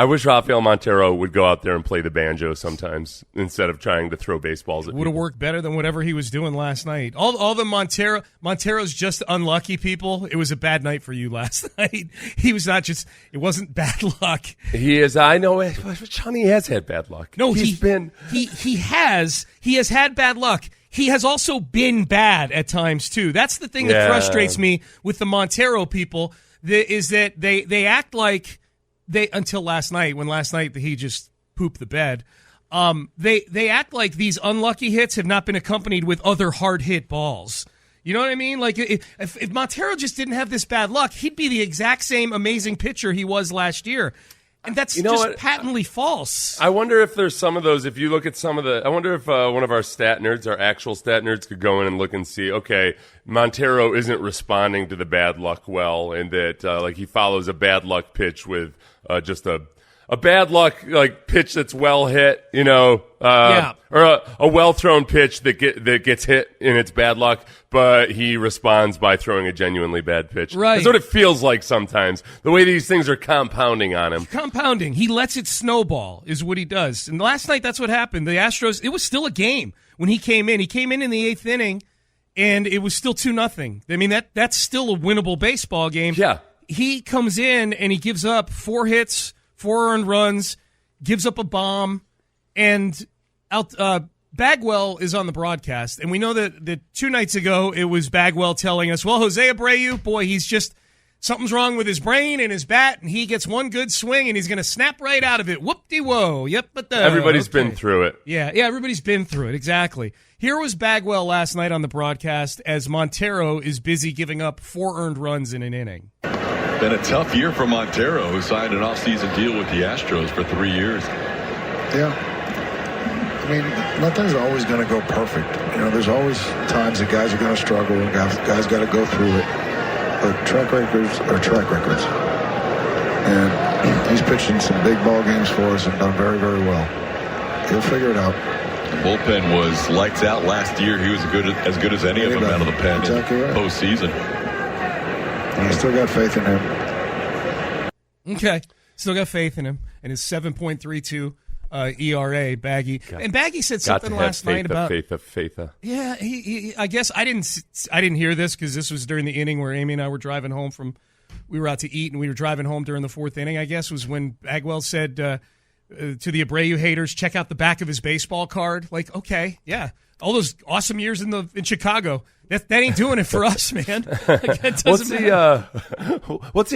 I wish Rafael Montero would go out there and play the banjo sometimes instead of trying to throw baseballs at people. Would have worked better than whatever he was doing last night. All the Montero's just unlucky people. It was a bad night for you last night. He was not just. It wasn't bad luck. He is. I know. Johnny has had bad luck. No, he has had bad luck. He has also been bad at times too. That's the thing that frustrates me with the Montero people. Is that they act like. Until last night, when last night he just pooped the bed, they act like these unlucky hits have not been accompanied with other hard hit balls. You know what I mean? Like if Montero just didn't have this bad luck, he'd be the exact same amazing pitcher he was last year. And that's patently false. I wonder if there's some of those, if you look at some of the, I wonder if one of our stat nerds, our actual stat nerds, could go in and look and see, okay, Montero isn't responding to the bad luck well, and that like he follows a bad luck pitch with just a bad luck like pitch that's well hit, or a well thrown pitch that gets hit and it's bad luck, but he responds by throwing a genuinely bad pitch. Right. That's what it feels like sometimes. The way these things are compounding on him. Compounding. He lets it snowball is what he does. And last night that's what happened. The Astros. It was still a game when he came in. He came in the 8th inning, and it was still 2-0. I mean that's still a winnable baseball game. Yeah. He comes in and he gives up 4 hits. 4 earned runs, gives up a bomb, and Bagwell is on the broadcast. And we know that 2 nights ago it was Bagwell telling us, well, José Abreu, boy, he's just something's wrong with his brain and his bat, and he gets one good swing and he's going to snap right out of it. Whoop-de-whoa. Yep, but everybody's been through it. Yeah, everybody's been through it, exactly. Here was Bagwell last night on the broadcast as Montero is busy giving up 4 earned runs in an inning. Been a tough year for Montero, who signed an off-season deal with the Astros for 3 years. Yeah. I mean, nothing's always going to go perfect. There's always times that guys are going to struggle and guys got to go through it. But track records are track records. And he's pitched in some big ball games for us and done very, very well. He'll figure it out. The bullpen was lights out last year. He was as good as any of them out of the pen exactly in postseason. I still got faith in him. Okay. Still got faith in him. And his 7.32 ERA, Baggy. And Baggy said something last night about faith. Yeah, he I guess I didn't hear this because this was during the inning where Amy and I were driving home we were out to eat and we were driving home during the 4th inning, I guess, was when Bagwell said to the Abreu haters, check out the back of his baseball card. Like, okay, yeah. All those awesome years in Chicago. That ain't doing it for us, man. What's the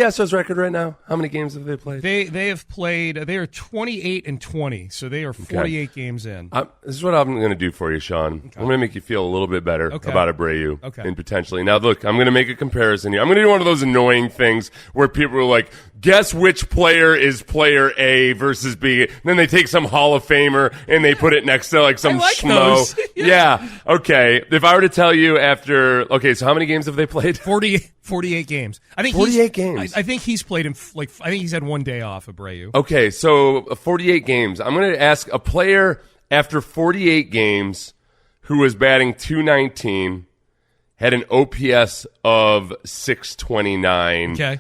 Astros record right now? How many games have they played? They have played. They are 28-20, so they are 48 games in. This is what I'm going to do for you, Sean. Okay. I'm going to make you feel a little bit better about Abreu and potentially. Now, look, I'm going to make a comparison here. I'm going to do one of those annoying things where people are like, guess which player is player A versus B. And then they take some Hall of Famer and they put it next to like some schmo. Yeah. Okay. If I were to tell you so how many games have they played? 48 games. I think 48 games. I think he's played in I think he's had 1 day off, Abreu. Okay, so 48 games. I'm going to ask a player after 48 games who was batting .219, had an OPS of 629. Okay.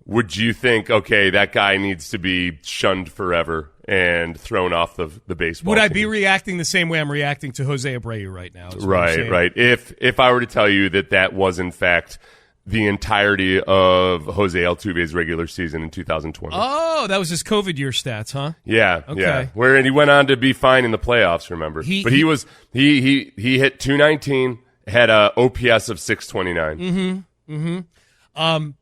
Would you think, okay, that guy needs to be shunned forever and thrown off the baseball Would I team? be reacting the same way I'm reacting to José Abreu right now? Right. If I were to tell you that was, in fact, the entirety of Jose Altuve's regular season in 2020. Oh, that was his COVID year stats, huh? Yeah, okay. Yeah. Where he went on to be fine in the playoffs, remember? He hit 219, had a OPS of 629.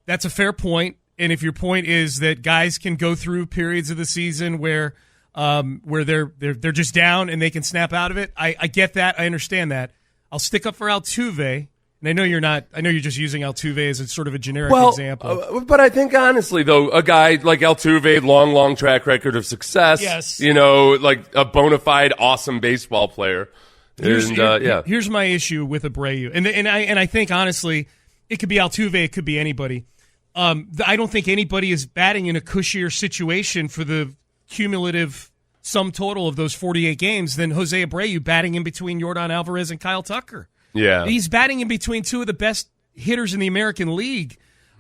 That's a fair point. And if your point is that guys can go through periods of the season where they're just down and they can snap out of it, I get that. I understand that. I'll stick up for Altuve. And I know you're not. I know you're just using Altuve as a sort of a generic example. But I think honestly, though, a guy like Altuve, long track record of success. Yes. Like a bona fide, awesome baseball player. Here's my issue with Abreu, and I think honestly, it could be Altuve, it could be anybody. I don't think anybody is batting in a cushier situation for the cumulative sum total of those 48 games than Jose Abreu batting in between Yordan Alvarez and Kyle Tucker. Yeah. He's batting in between 2 of the best hitters in the American League.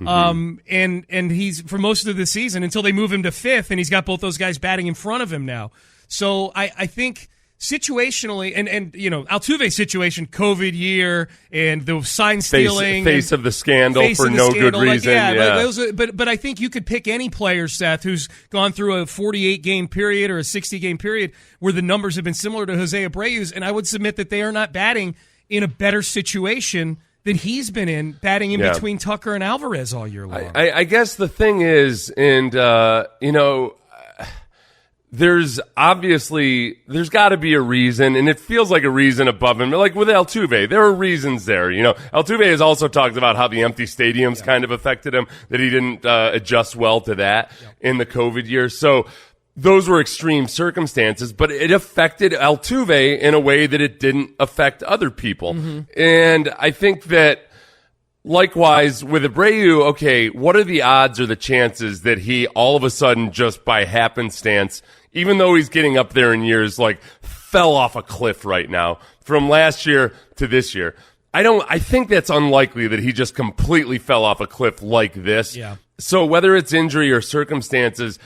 And he's for most of the season until they move him to fifth, and he's got both those guys batting in front of him now. So I think situationally, and Altuve's situation, COVID year, and the sign stealing, face of the scandal for no good reason. But I think you could pick any player, Seth, who's gone through a 48-game period or a 60-game period where the numbers have been similar to José Abreu's, and I would submit that they are not batting in a better situation than he's been in, batting in between Tucker and Alvarez all year long. I guess the thing is, and there's got to be a reason, and it feels like a reason above him. Like with Altuve, there are reasons there. Altuve has also talked about how the empty stadiums kind of affected him, that he didn't adjust well to that in the COVID year. So those were extreme circumstances, but it affected Altuve in a way that it didn't affect other people. And I think that likewise with Abreu, okay, what are the odds or the chances that he all of a sudden, just by happenstance, even though he's getting up there in years, like fell off a cliff right now from last year to this year? I think that's unlikely that he just completely fell off a cliff like this. Yeah. So whether it's injury or circumstances,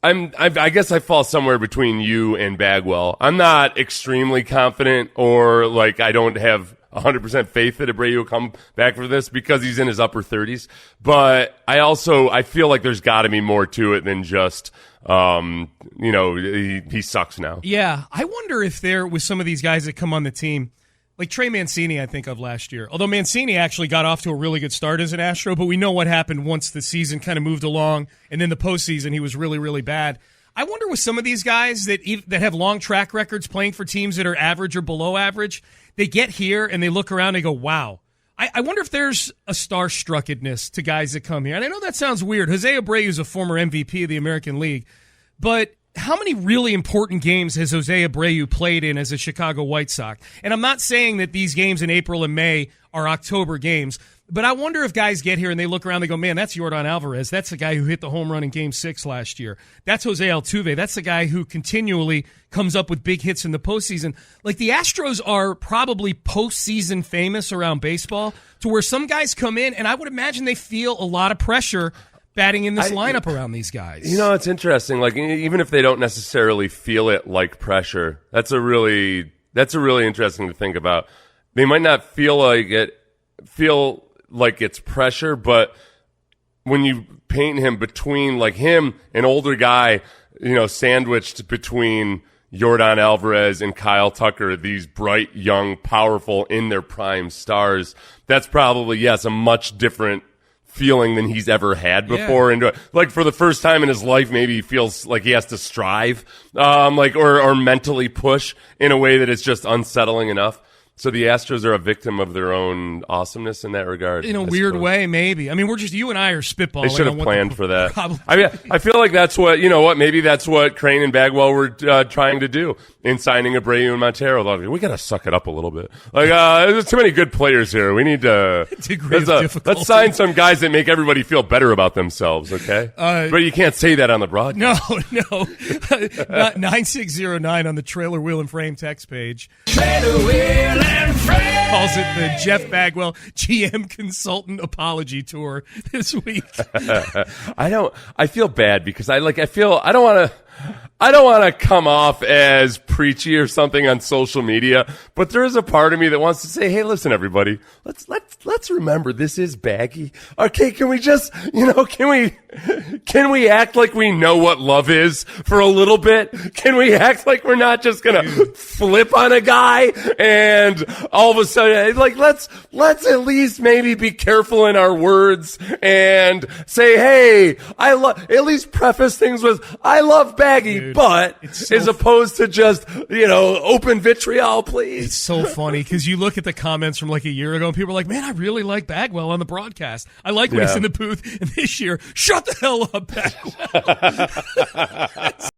I guess I fall somewhere between you and Bagwell. I'm not extremely confident, or like I don't have 100% faith that Abreu will come back for this because he's in his upper 30s. But I feel like there's got to be more to it than just he sucks now. Yeah, I wonder if there was some of these guys that come on the team. Like Trey Mancini, I think of last year. Although Mancini actually got off to a really good start as an Astro, but we know what happened once the season kind of moved along, and then the postseason he was really, really bad. I wonder with some of these guys that have long track records playing for teams that are average or below average, they get here and they look around and they go, wow. I wonder if there's a starstruckedness to guys that come here. And I know that sounds weird. José Abreu is a former MVP of the American League, but how many really important games has José Abreu played in as a Chicago White Sox? And I'm not saying that these games in April and May are October games, but I wonder if guys get here and they look around, they go, man, that's Yordan Alvarez. That's the guy who hit the home run in Game 6 last year. That's Jose Altuve. That's the guy who continually comes up with big hits in the postseason. Like, the Astros are probably postseason famous around baseball, to where some guys come in, and I would imagine they feel a lot of pressure batting in this lineup around these guys. It's interesting. Like, even if they don't necessarily feel it like pressure, that's a really interesting to think about. They might not feel like it's pressure, but when you paint him between, like, him, an older guy, sandwiched between Yordan Alvarez and Kyle Tucker, these bright, young, powerful, in their prime stars, that's probably, yes, a much different feeling than he's ever had before. Yeah. And like, for the first time in his life, maybe he feels like he has to strive, or mentally push in a way that is just unsettling enough. So the Astros are a victim of their own awesomeness in that regard. In a weird way, maybe. I mean, you and I are spitballing. They should have planned for that. I mean, I feel like that's what, maybe that's what Crane and Bagwell were trying to do in signing Abreu and Montero. We got to suck it up a little bit. Like, there's too many good players here. We need to let's sign some guys that make everybody feel better about themselves, okay? But you can't say that on the broadcast. No. 9609 on the Trailer Wheel and Frame text page. Trailer Wheel and Frame calls it the Jeff Bagwell GM Consultant Apology Tour this week. I feel bad because I don't want to come off as preachy or something on social media, but there is a part of me that wants to say, hey, listen, everybody, let's remember this is Baggy. Okay, can we just, can we act like we know what love is for a little bit? Can we act like we're not just going to flip on a guy and all of a sudden, like, let's at least maybe be careful in our words and say, hey, at least preface things with, I love Baggy. Dude, but as opposed to just, open vitriol, please. It's so funny because you look at the comments from like a year ago and people are like, man, I really like Bagwell on the broadcast. I like when he's in the booth. And this year, shut the hell up, Bagwell.